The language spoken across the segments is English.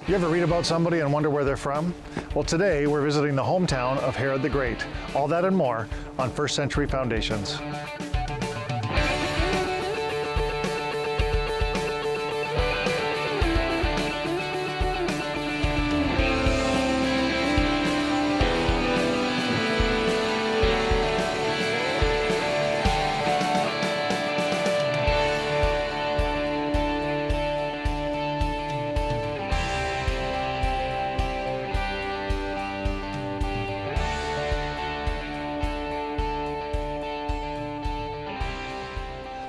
You ever read about somebody and wonder where they're from? Well, today we're visiting the hometown of Herod the Great. All that and more on First Century Foundations.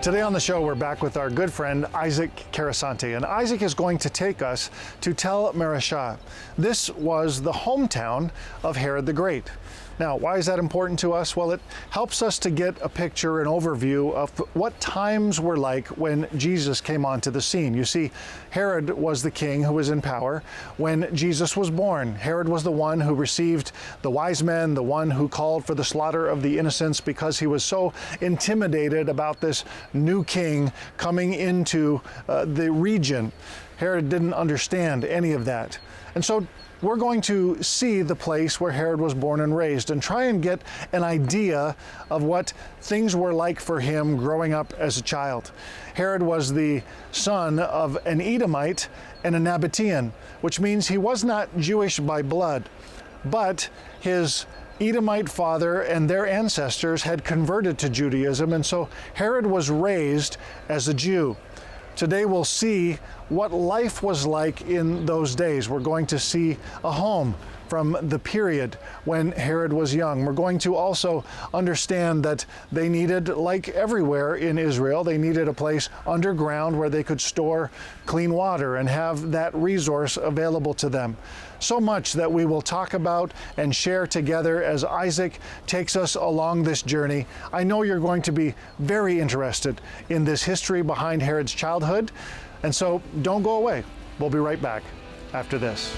Today on the show, we're back with our good friend, Isaac Karasenti, and Isaac is going to take us to Tel Maresha. This was the hometown of Herod the Great. Now, why is that important to us? Well, it helps us to get a picture, an overview of what times were like when Jesus came onto the scene. You see, Herod was the king who was in power when Jesus was born. Herod was the one who received the wise men, the one who called for the slaughter of the innocents because he was so intimidated about this new king coming into the region. Herod didn't understand any of that. And so we're going to see the place where Herod was born and raised and try and get an idea of what things were like for him growing up as a child. Herod was the son of an Edomite and a Nabatean, which means he was not Jewish by blood, but his Edomite father and their ancestors had converted to Judaism, and so Herod was raised as a Jew. Today we'll see what life was like in those days. We're going to see a home from the period when Herod was young. We're going to also understand that they needed, like everywhere in Israel, they needed a place underground where they could store clean water and have that resource available to them. So much that we will talk about and share together as Isaac takes us along this journey. I know you're going to be very interested in this history behind Herod's childhood, and so don't go away. We'll be right back after this.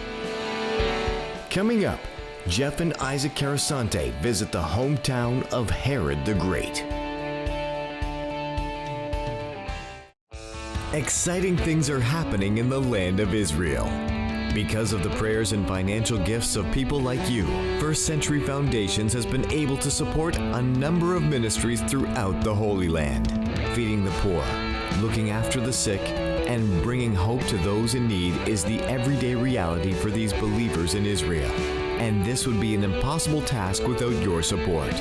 Coming up, Jeff and Isaac Karasenti visit the hometown of Herod the Great. Exciting things are happening in the land of Israel. Because of the prayers and financial gifts of people like you, First Century Foundations has been able to support a number of ministries throughout the Holy Land, feeding the poor, looking after the sick, and bringing hope to those in need is the everyday reality for these believers in Israel. And this would be an impossible task without your support.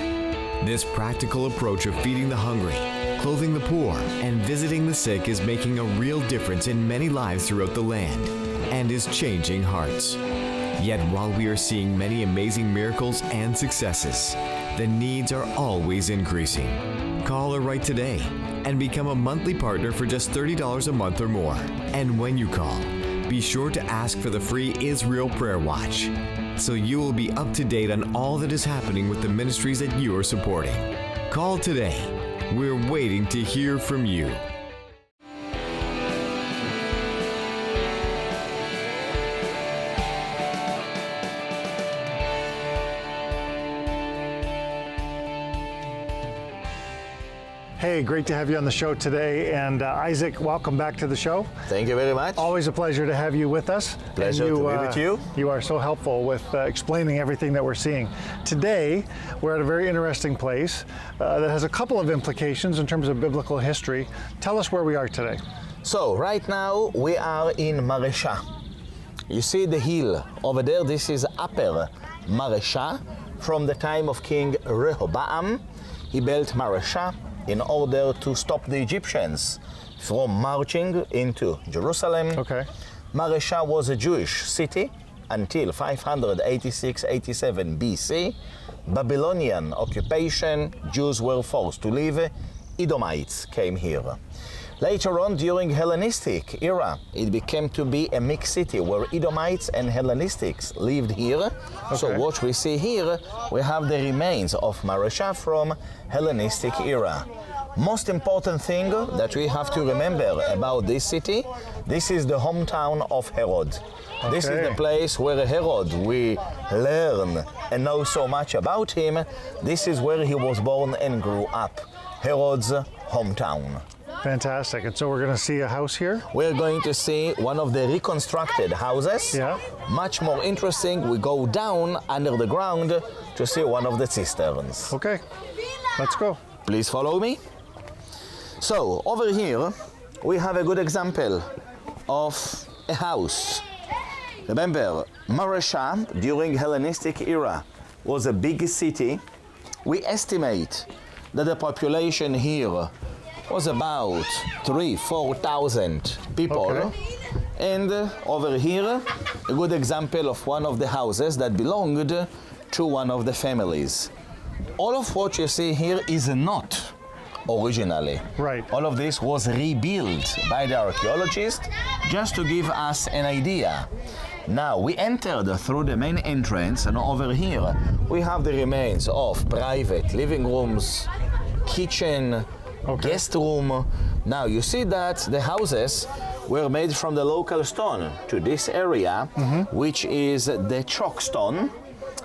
This practical approach of feeding the hungry, clothing the poor, and visiting the sick is making a real difference in many lives throughout the land and is changing hearts. Yet while we are seeing many amazing miracles and successes, the needs are always increasing. Call or write today and become a monthly partner for just $30 a month or more. And when you call, be sure to ask for the free Israel Prayer Watch, so you will be up to date on all that is happening with the ministries that you are supporting. Call today. We're waiting to hear from you. Hey, great to have you on the show today. And Isaac, welcome back to the show. Thank you very much. Always a pleasure to have you with us. Pleasure to be with you. You are so helpful with explaining everything that we're seeing. Today, we're at a very interesting place that has a couple of implications in terms of biblical history. Tell us where we are today. So, right now, we are in Maresha. You see the hill over there? This is Upper Maresha. From the time of King Rehoboam, he built Maresha in order to stop the Egyptians from marching into Jerusalem. Okay. Maresha was a Jewish city until 586-87 BC. Babylonian occupation, Jews were forced to leave. Edomites came here. Later on, during Hellenistic era, it became to be a mixed city where Edomites and Hellenistics lived here. Okay. So what we see here, we have the remains of Maresha from Hellenistic era. Most important thing that we have to remember about this city, this is the hometown of Herod. Okay. This is the place where Herod, we learn and know so much about him. This is where he was born and grew up, Herod's hometown. Fantastic. And so we're going to see a house here? We're going to see one of the reconstructed houses. Yeah. Much more interesting, we go down under the ground to see one of the cisterns. Okay, let's go. Please follow me. So, over here, we have a good example of a house. Remember, Maresha, during Hellenistic era, was a big city. We estimate that the population here was about 3,000-4,000 people. Okay. And over here, a good example of one of the houses that belonged to one of the families. All of what you see here is not originally. Right. All of this was rebuilt by the archaeologists just to give us an idea. Now we entered through the main entrance, and over here we have the remains of private living rooms, kitchen, guest room. Now you see that the houses were made from the local stone to this area, which is the chalk stone.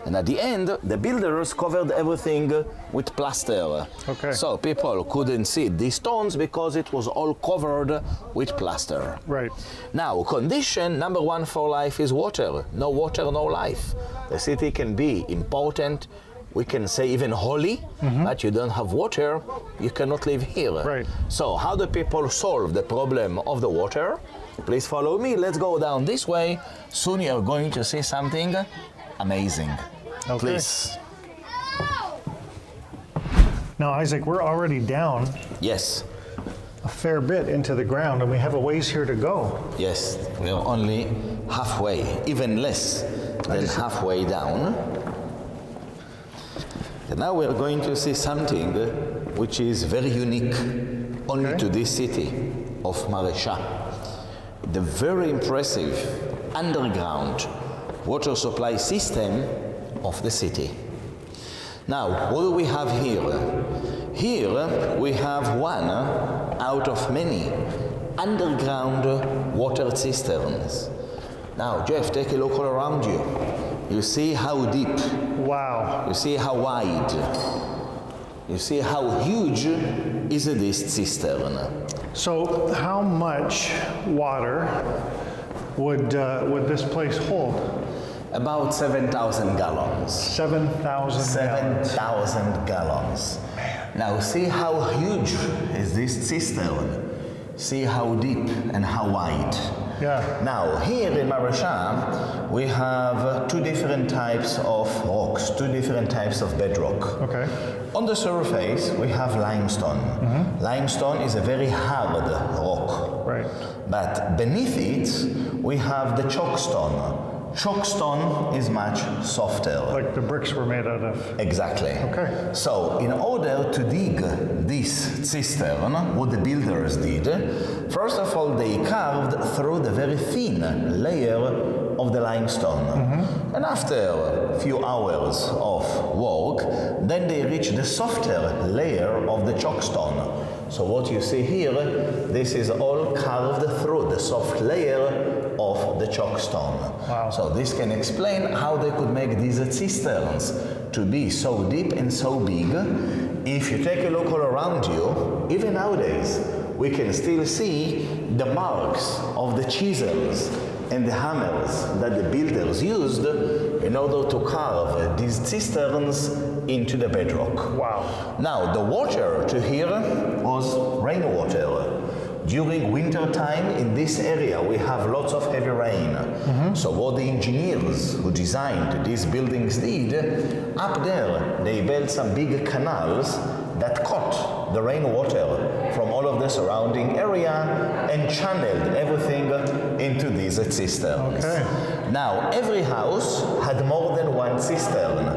And at the end, the builders covered everything with plaster. Okay. So people couldn't see these stones because it was all covered with plaster. Right. Now, condition number one for life is water. No water, no life. The city can be important, we can say even holy, but you don't have water, you cannot live here. Right. So how do people solve the problem of the water? Please follow me, let's go down this way. Soon you're going to see something amazing. Okay. Please. Now, Isaac, we're already down Yes, a fair bit into the ground, and we have a ways here to go. yes, we're only halfway, even less than halfway down. And now we're going to see something which is very unique only to this city of Maresha. The very impressive underground water supply system of the city. Now, what do we have here? Here we have one out of many underground water cisterns. Now, Jeff, take a look all around you. You see how deep, Wow. you see how wide, you see how huge is this cistern. So how much water would this place hold? About 7,000 gallons. 7,000 gallons. 7,000 gallons. Now see how huge is this cistern. See how deep and how wide. Yeah. Now here in Maresha we have two different types of rocks, two different types of bedrock. Okay. On the surface we have limestone. Limestone is a very hard rock. Right. But beneath it we have the chalk stone. Chalk stone is much softer. Like the bricks were made out of. Exactly. Okay. So in order to dig this cistern, what the builders did, first of all they carved through the very thin layer of the limestone. And after a few hours of work, then they reached the softer layer of the chalk stone. So what you see here, this is all carved through the soft layer of the chalk stone. Wow. So this can explain how they could make these cisterns to be so deep and so big. If you take a look all around you, even nowadays, we can still see the marks of the chisels and the hammers that the builders used in order to carve these cisterns into the bedrock. Wow. Now, the water to here was rainwater. During winter time in this area we have lots of heavy rain. So what the engineers who designed these buildings did, up there they built some big canals that caught the rainwater from all of the surrounding area and channeled everything into these cisterns. Okay. Now every house had more than one cistern.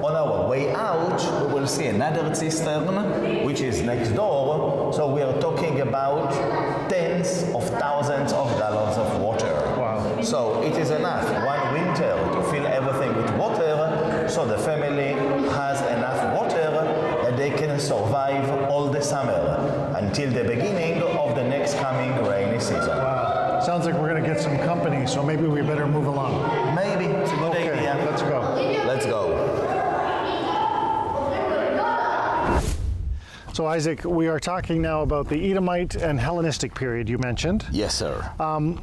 On our way out, we will see another cistern, which is next door. So we are talking about tens of thousands of gallons of water. Wow. So it is enough one winter to fill everything with water, so the family has enough water that they can survive all the summer until the beginning of the next coming rainy season. Wow. Sounds like we're going to get some company, so maybe we better move along. Maybe, it's a good idea. Let's go. Let's go. So Isaac, we are talking now about the Edomite and Hellenistic period you mentioned. Yes, sir.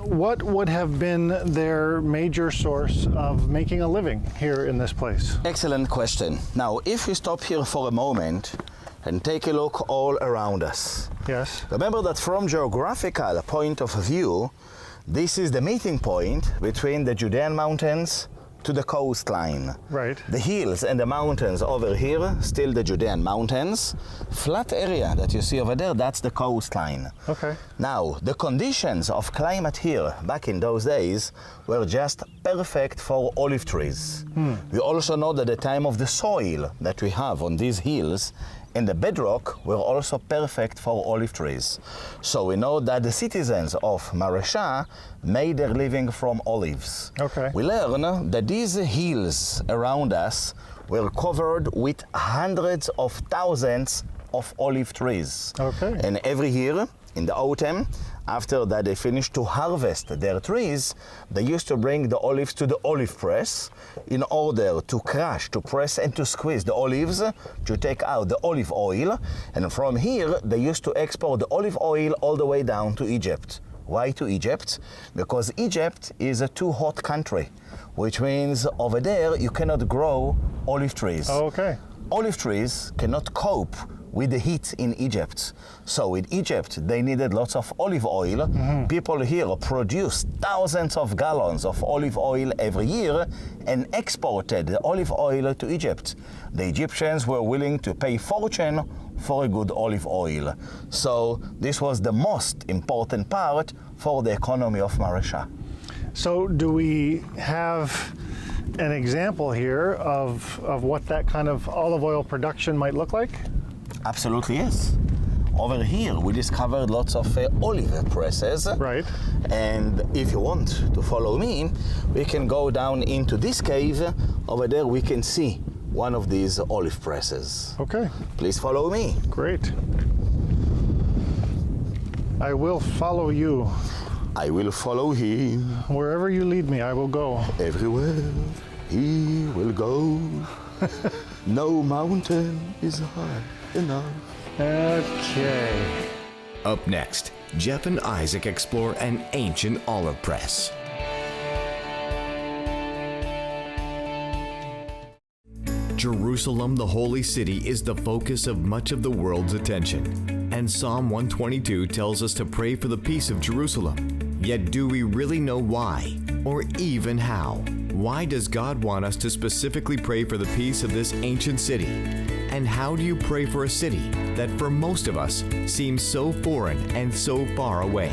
What would have been their major source of making a living here in this place? Excellent question. Now, if we stop here for a moment and take a look all around us. Yes. Remember that from geographical point of view, this is the meeting point between the Judean mountains to the coastline. Right. The hills and the mountains over here, still the Judean mountains. Flat area that you see over there, that's the coastline. Okay. Now, the conditions of climate here back in those days were just perfect for olive trees. We also know that the time of the soil that we have on these hills and the bedrock were also perfect for olive trees. So we know that the citizens of Maresha made their living from olives. Okay. We learn that these hills around us were covered with hundreds of thousands of olive trees. Okay. And every year in the autumn, after that they finished to harvest their trees, they used to bring the olives to the olive press in order to crush, to press and to squeeze the olives to take out the olive oil. And from here they used to export the olive oil all the way down to Egypt. Why to Egypt? Because Egypt is a too hot country, which means over there you cannot grow olive trees. Okay. Olive trees cannot cope with the heat in Egypt. So in Egypt, they needed lots of olive oil. People here produced thousands of gallons of olive oil every year and exported the olive oil to Egypt. The Egyptians were willing to pay fortune for a good olive oil. So this was the most important part for the economy of Maresha. So do we have an example here of what that kind of olive oil production might look like? Absolutely, yes. Over here, we discovered lots of olive presses. Right. And if you want to follow me, we can go down into this cave. Over there, we can see one of these olive presses. Okay. Please follow me. Great. I will follow you. I will follow him. Wherever you lead me, I will go. Everywhere he will go. No mountain is high enough. Okay. Up next, Jeff and Isaac explore an ancient olive press. Jerusalem, the holy city, is the focus of much of the world's attention. And Psalm 122 tells us to pray for the peace of Jerusalem. Yet do we really know why, or even how? Why does God want us to specifically pray for the peace of this ancient city? And how do you pray for a city that for most of us seems so foreign and so far away?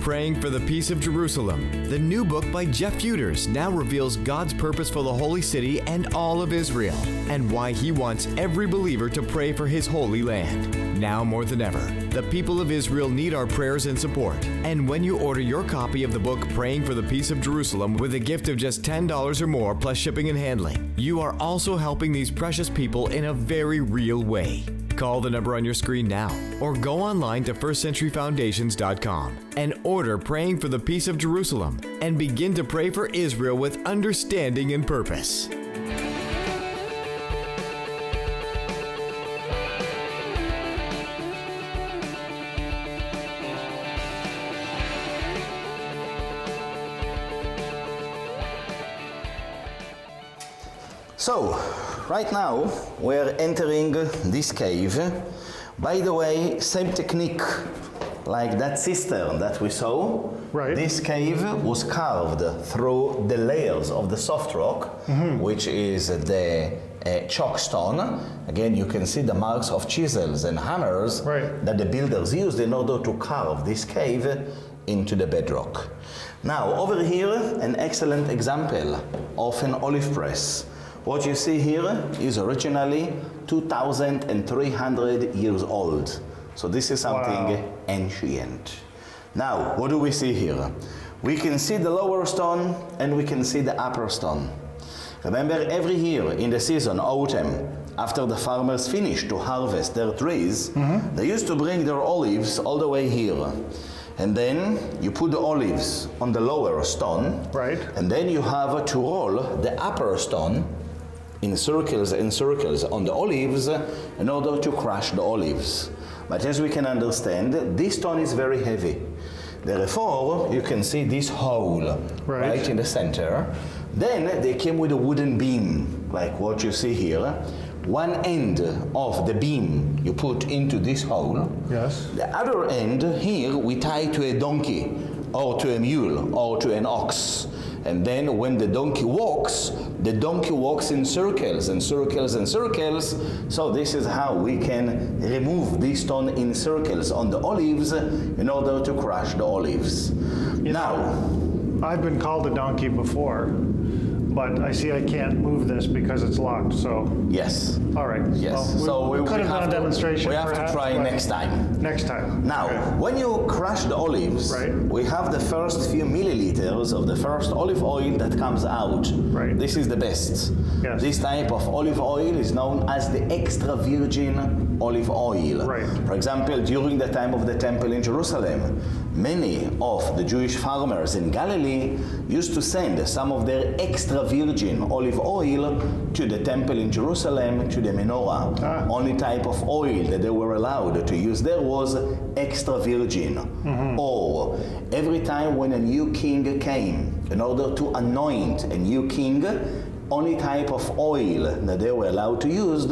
Praying for the Peace of Jerusalem, the new book by Jeff Feuders, now reveals God's purpose for the holy city and all of Israel, and why he wants every believer to pray for his holy land. Now more than ever, the people of Israel need our prayers and support. And when you order your copy of the book Praying for the Peace of Jerusalem with a gift of just $10 or more plus shipping and handling, you are also helping these precious people in a very real way. Call the number on your screen now or go online to firstcenturyfoundations.com and order Praying for the Peace of Jerusalem and begin to pray for Israel with understanding and purpose. So, right now we're entering this cave. By the way, same technique like that cistern that we saw. Right. This cave was carved through the layers of the soft rock, which is the chalk stone. Again, you can see the marks of chisels and hammers that the builders used in order to carve this cave into the bedrock. Now, over here, an excellent example of an olive press. What you see here is originally 2,300 years old. So this is something ancient. Now, what do we see here? We can see the lower stone and we can see the upper stone. Remember, every year in the season, autumn, after the farmers finish to harvest their trees, they used to bring their olives all the way here. And then you put the olives on the lower stone. Right. And then you have to roll the upper stone in circles and circles on the olives in order to crush the olives. But as we can understand, this stone is very heavy. Therefore, you can see this hole right in the center. Then they came with a wooden beam, like what you see here. One end of the beam you put into this hole. Yes. The other end here we tie to a donkey, or to a mule, or to an ox. And then when the donkey walks in circles and circles and circles. So this is how we can remove this stone in circles on the olives in order to crush the olives. I've been called a donkey before, but I see I can't move this because it's locked, so. Yes. All right. Yes. Well, we could have done a demonstration. We have to try next time. Next time. Now, when you crush the olives, we have the first few milliliters of the first olive oil that comes out. Right. This is the best. Yes. This type of olive oil is known as the extra virgin olive oil. Right. For example, during the time of the temple in Jerusalem, many of the Jewish farmers in Galilee used to send some of their extra virgin olive oil to the temple in Jerusalem, to the menorah. Only type of oil that they were allowed to use there was extra virgin. Or every time when a new king came, in order to anoint a new king, only type of oil that they were allowed to use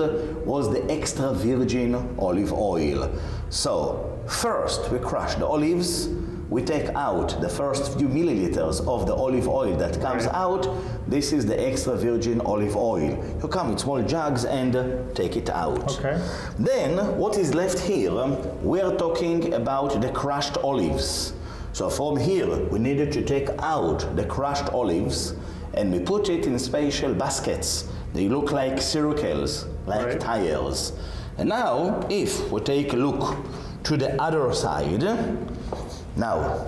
was the extra virgin olive oil. So first we crush the olives, we take out the first few milliliters of the olive oil that comes out. This is the extra virgin olive oil. You come with small jugs and take it out. Okay. Then what is left here, we are talking about the crushed olives. So from here we needed to take out the crushed olives and we put it in special baskets. They look like circles, like tires. And now, if we take a look to the other side, now,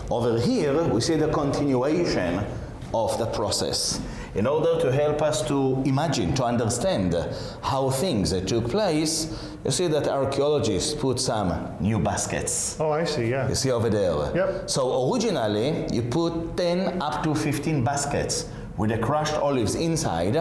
over here, we see the continuation of the process. In order to help us to imagine, to understand how things took place, you see that archaeologists put some new baskets. Oh, I see, yeah. You see over there? Yep. So originally, you put 10 up to 15 baskets with the crushed olives inside,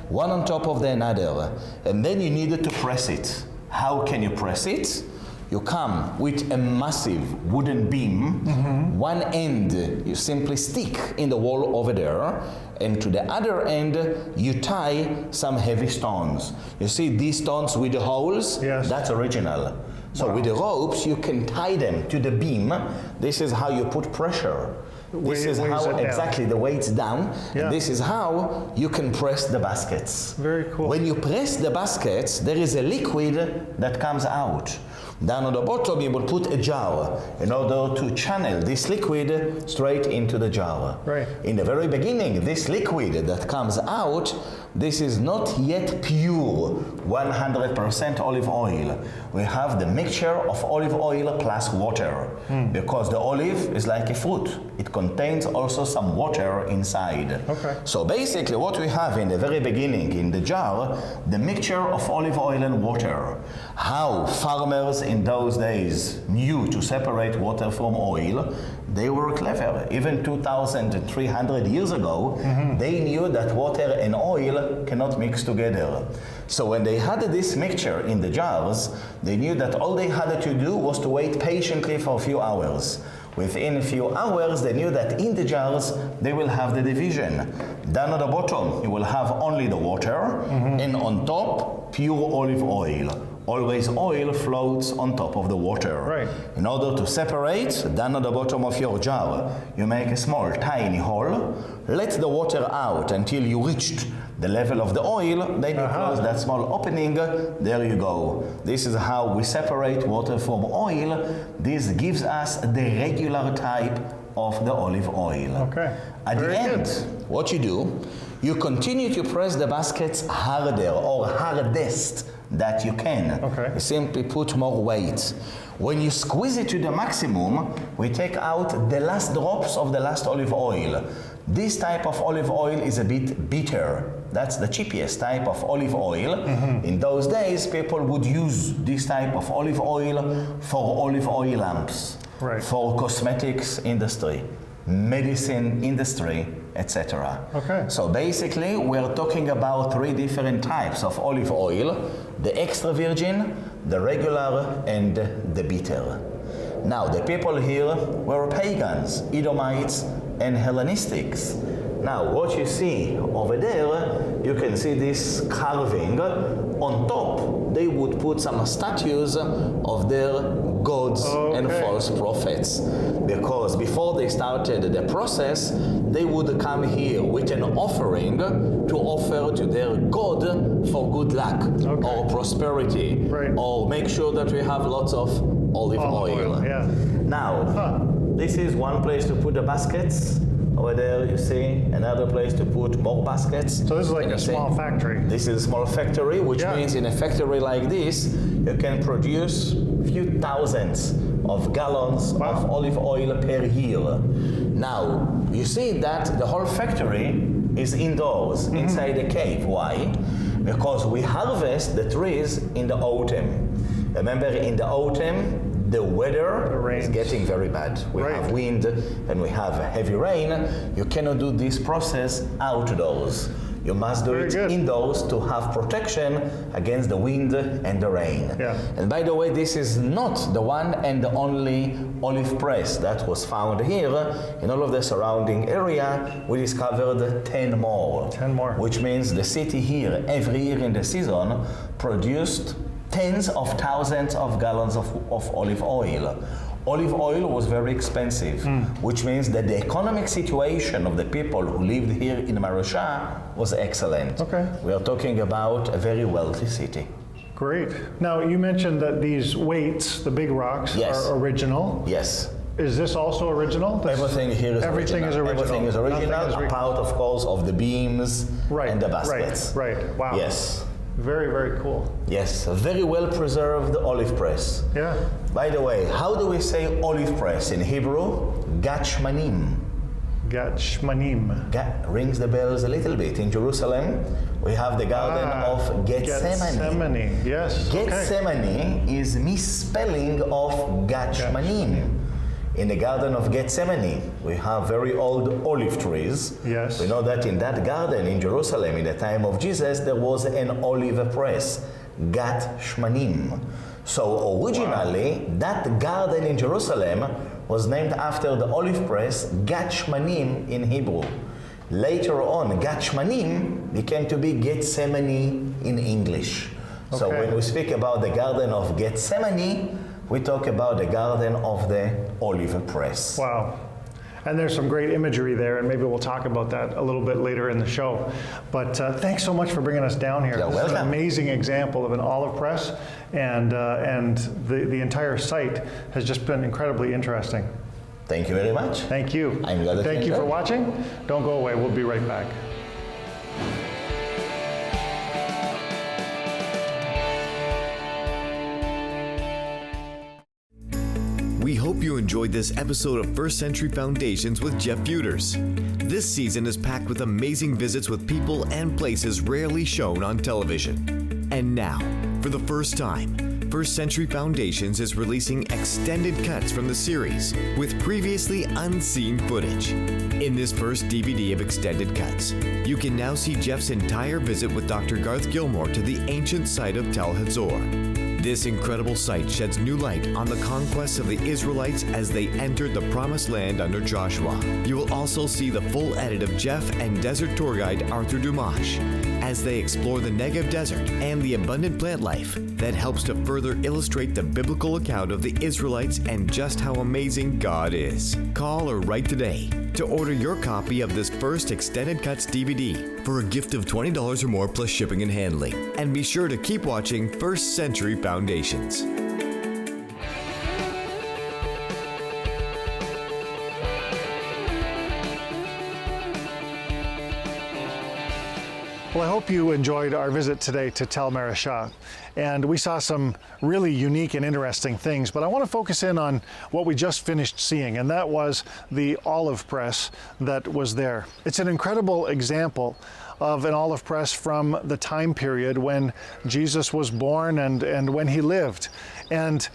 one on top of the another. And then you needed to press it. How can you press it? You come with a massive wooden beam. One end you simply stick in the wall over there, and to the other end you tie some heavy stones. You see these stones with the holes? Yes. That's original. So with the ropes you can tie them to the beam. This is how you put pressure. This is how exactly the weight's down. Yeah. And this is how you can press the baskets. Very cool. When you press the baskets, there is a liquid that comes out. Down on the bottom, you will put a jar in order to channel this liquid straight into the jar. Right. In the very beginning, this liquid that comes out, this is not yet pure 100% olive oil. We have the mixture of olive oil plus water, because the olive is like a fruit. It contains also some water inside. Okay. So basically what we have in the very beginning in the jar, the mixture of olive oil and water. How farmers in those days knew to separate water from oil, they were clever. Even 2,300 years ago, they knew that water and oil cannot mix together. So when they had this mixture in the jars, they knew that all they had to do was to wait patiently for a few hours. Within a few hours, they knew that in the jars, they will have the division. Down at the bottom, you will have only the water, and on top, pure olive oil. Always oil floats on top of the water. Right. In order to separate, down at the bottom of your jar, you make a small, tiny hole, let the water out until you reached the level of the oil, then you close that small opening, there you go. This is how we separate water from oil. This gives us the regular type of the olive oil. Okay. At Very the end, good. what you do, you continue to press the baskets harder or hardest that you can. Okay. You simply put more weight. When you squeeze it to the maximum, we take out the last drops of the last olive oil. This type of olive oil is a bit bitter. That's the cheapest type of olive oil. In those days, people would use this type of olive oil for olive oil lamps, for cosmetics industry, medicine industry, etc. Okay. So basically, we're talking about 3 different types of olive oil: the extra virgin, the regular and the bitter. Now, the people here were pagans, Edomites and Hellenistics. Now, what you see over there, you can see this carving. On top, they would put some statues of their gods and false prophets. Because before they started the process, they would come here with an offering to offer to their god for good luck or prosperity, or make sure that we have lots of olive oil. Yeah. Now, this is one place to put the baskets. Over there you see another place to put more baskets. So this is like a small factory. This is a small factory, which means in a factory like this, you can produce few thousands of gallons of olive oil per year. Now, you see that the whole factory is indoors, inside a cave. Why? Because we harvest the trees in the autumn. Remember, in the autumn, the weather is getting very bad. We have wind and we have heavy rain. You cannot do this process outdoors. You must do it indoors to have protection against the wind and the rain. Yeah. And by the way, this is not the one and the only olive press that was found here. In all of the surrounding area, we discovered 10 more. 10 more. Which means the city here, every year in the season, produced tens of thousands of gallons of olive oil. Olive oil was very expensive, which means that the economic situation of the people who lived here in Maresha was excellent. We are talking about a very wealthy city. Great. Now, you mentioned that these weights, the big rocks, are original. Yes. Is this also original? Everything here is Everything original. Everything is original. Everything is original, apart, of course, of the beams and the baskets. Right. Wow. Yes. Very, very cool. Yes, a very well preserved olive press. Yeah. By the way, how do we say olive press in Hebrew? Gachmanim. Gachmanim. Rings the bells a little bit. In Jerusalem, we have the Garden of Gethsemane. Yes. Gethsemane is misspelling of Gachmanim. In the Garden of Gethsemane, we have very old olive trees. Yes. We know that in that garden in Jerusalem, in the time of Jesus, there was an olive press, Gat Shmanim. So originally, that garden in Jerusalem was named after the olive press, Gat Shmanim in Hebrew. Later on, Gat Shmanim became to be Gethsemane in English. So when we speak about the Garden of Gethsemane, we talk about the Garden of the Olive Press. Wow. And there's some great imagery there, and maybe we'll talk about that a little bit later in the show. But thanks so much for bringing us down here. You're this is welcome. an amazing example of an olive press, and the entire site has just been incredibly interesting. Thank you very much. Thank you. I'm glad that Thank you for enjoyed. watching. Don't go away. We'll be right back. We hope you enjoyed this episode of First Century Foundations with Jeff Feuders. This season is packed with amazing visits with people and places rarely shown on television. And now, for the first time, First Century Foundations is releasing extended cuts from the series with previously unseen footage. In this first DVD of extended cuts, you can now see Jeff's entire visit with Dr. Garth Gilmore to the ancient site of Tel Hazor. This incredible site sheds new light on the conquests of the Israelites as they entered the Promised Land under Joshua. You will also see the full edit of Jeff and desert tour guide Arthur Dumash as they explore the Negev Desert and the abundant plant life that helps to further illustrate the biblical account of the Israelites and just how amazing God is. Call or write today to order your copy of this first Extended Cuts DVD for a gift of $20 or more plus shipping and handling. And be sure to keep watching First Century Foundations. Well, I hope you enjoyed our visit today to Tel Maresha, and we saw some really unique and interesting things, but I want to focus in on what we just finished seeing, and that was the olive press that was there. It's an incredible example of an olive press from the time period when Jesus was born and when he lived. And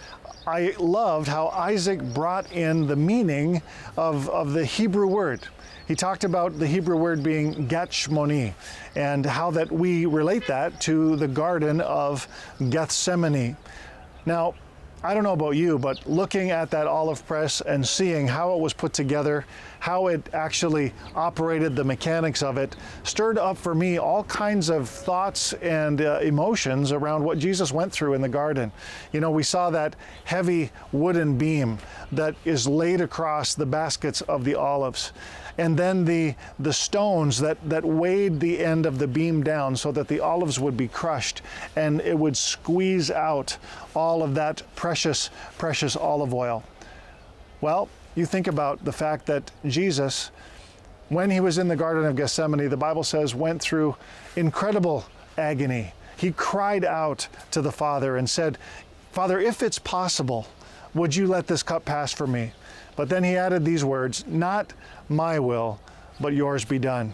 I loved how Isaac brought in the meaning of the Hebrew word. He talked about the Hebrew word being Gachmoni, and how that we relate that to the Garden of Gethsemane. Now, I don't know about you, but looking at that olive press and seeing how it was put together, how it actually operated, the mechanics of it, stirred up for me all kinds of thoughts and emotions around what Jesus went through in the garden. You know, we saw that heavy wooden beam that is laid across the baskets of the olives. And then the stones that weighed the end of the beam down so that the olives would be crushed and it would squeeze out all of that precious, precious olive oil. Well, you think about the fact that Jesus, when he was in the Garden of Gethsemane, the Bible says, went through incredible agony. He cried out to the Father and said, "Father, if it's possible, would you let this cup pass from me?" But then he added these words, "Not my will, but yours be done."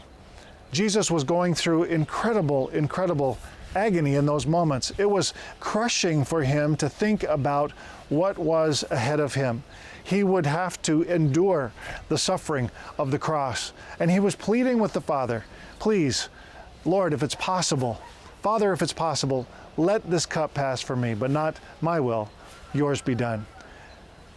Jesus was going through incredible, incredible agony in those moments. It was crushing for him to think about what was ahead of him. He would have to endure the suffering of the cross. And he was pleading with the Father, "Please, Lord, if it's possible, Father, if it's possible, let this cup pass from me, but not my will, yours be done."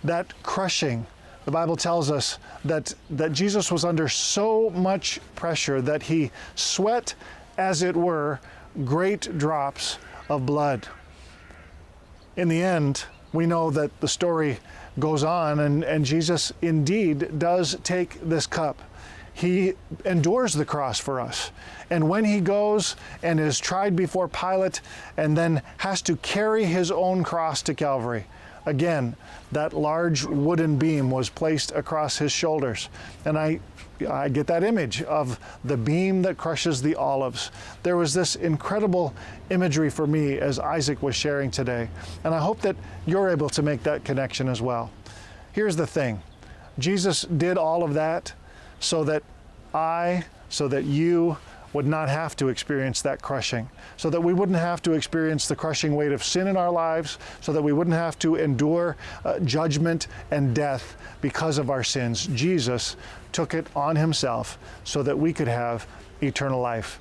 That crushing, the Bible tells us that Jesus was under so much pressure that he sweat, as it were, great drops of blood. In the end, we know that the story goes on, and Jesus indeed does take this cup. He endures the cross for us. And when he goes and is tried before Pilate and then has to carry his own cross to Calvary, again, that large wooden beam was placed across his shoulders. And I get that image of the beam that crushes the olives. There was this incredible imagery for me as Isaac was sharing today. And I hope that you're able to make that connection as well. Here's the thing. Jesus did all of that so that you would not have to experience that crushing, so that we wouldn't have to experience the crushing weight of sin in our lives, so that we wouldn't have to endure judgment and death because of our sins. Jesus took it on himself so that we could have eternal life.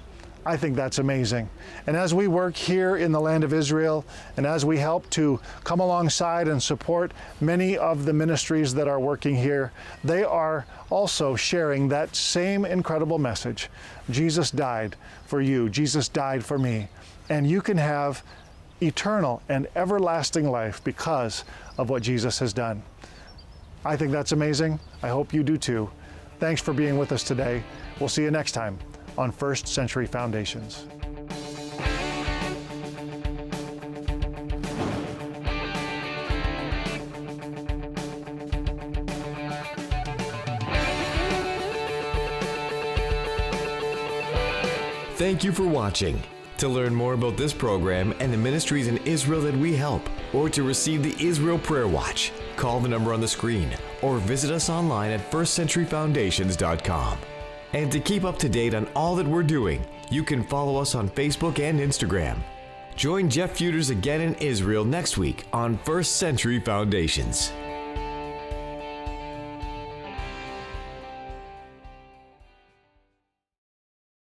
I think that's amazing. And as we work here in the land of Israel, and as we help to come alongside and support many of the ministries that are working here, they are also sharing that same incredible message. Jesus died for you. Jesus died for me. And you can have eternal and everlasting life because of what Jesus has done. I think that's amazing. I hope you do too. Thanks for being with us today. We'll see you next time on First Century Foundations. Thank you for watching. To learn more about this program and the ministries in Israel that we help, or to receive the Israel Prayer Watch, call the number on the screen or visit us online at firstcenturyfoundations.com. And to keep up to date on all that we're doing, you can follow us on Facebook and Instagram. Join Jeff Feuders again in Israel next week on First Century Foundations.